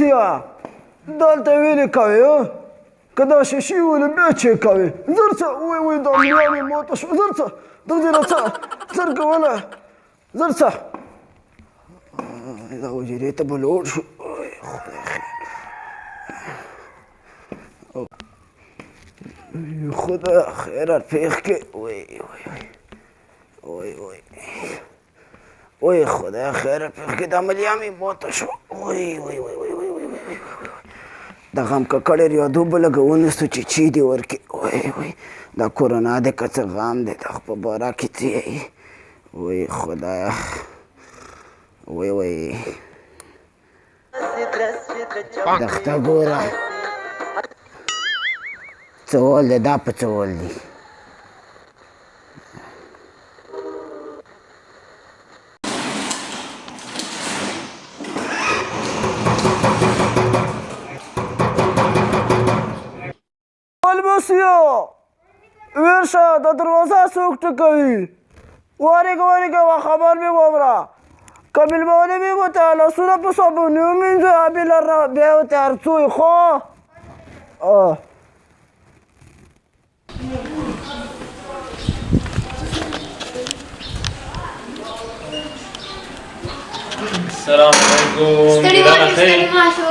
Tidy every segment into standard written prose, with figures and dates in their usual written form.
بوسیا دلته ویلې کوې که دا شیشې ولې بیا چیک کوې زر څه وایي دا ملا مې ماته شوه زر څه دغسې راڅه زر کوله زر څه دا حجرې ته به لوړ شو خدا خیرات پېښ کړي وای خدا خیرات پېښ کړي دا ملیا مې ماته شوه د غم ککړې یادو به لږه ونیسو چې چی دې ورکړي وای دا کورونا دی که څه غم دی دا خو په باره کې څه یې وای خدایه وای دښته ګوره څه ول دی دا په څه ول دی بوسیا ورشه دا دروازه څوک ټکوي وارېږه خبر مې واوره که مېلمانه مې ورته لاسونه په صابوني ومینځو بیا ورته هر څه وي ښه السلام علیکم ستړي ماشو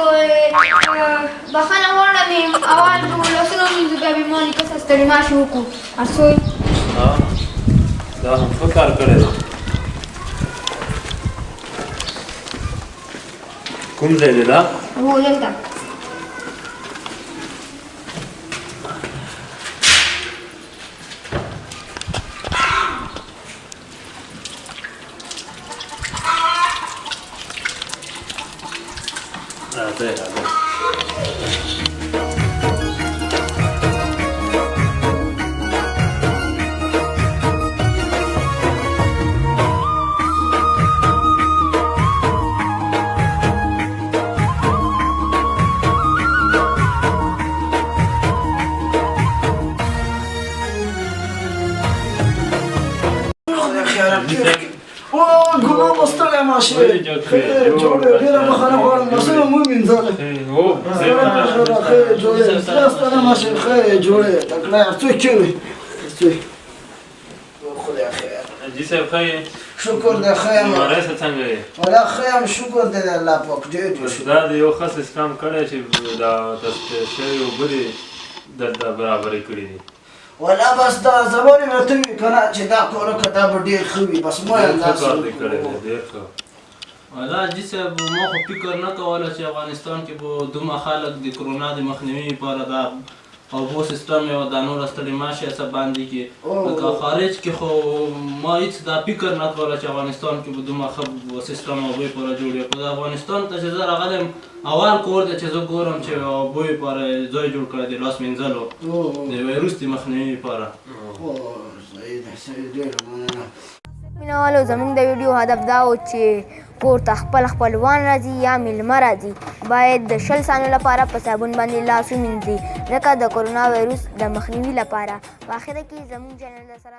بخښنه غواړم اول لاسونه ومینځو بیا بې ما نیکه سره ستړي ماشو وکړو هر څه وي دا هم ښه کار کړی دی کوم ځای دی دا هو دلته راځئ ګناه مو ستړی ماشې جوړې ډېره بخښنه غواړم لاسونه مو ومینځل ښه جوړې ستړی ماشې ښه جوړې تکړه هر څوک کې وي خدای خیر حاجي صاحب ښه یې شکر دی ښه یم مړی څه څنګه یې والله ښه یم شکر دی د الله پاک ډېر ډېر شکر دا د یو ښه سیسټم کړی چې دا تصفیه شوې اوبه دې دلته برابرې کړي دي والله بس دا زبان یې راته وي که نه چې دا کار وکړه دا به ډېر ښه وي بس ما یې ډېر ښه کار دې کړی دی ډېر ښه والله حاجي صاحب ما خو فکر نه کوله چې افغانستان کې به دومره خلک د کرونا د مخنیوي لپاره دا اوبو سیستم یا دا نور ستړي ماشي څه باندې کې لکه خارج کې خو ما هېڅ دا فکر نه کوله چې افغانستان کې به دومره ښه سیستم اوبو لپاره جوړ وي خو د افغانستان ته چې زه راغلی یم اول کور دی چې زه ګورم چې اوبو لپاره ځای جوړ کړی د لاس مینځلو د وایروس د مخنیوي لپاره مینهوالو زموږ د ویډیو هدف دا و چې کور ته خپلوان راځي یا میلمه راځي باید د 20 ثانیو لپاره په صابون باندې لاس ومینځي ځکه د کرونا وایروس د مخنیوي لپاره په اخره کې زموږ چینل سره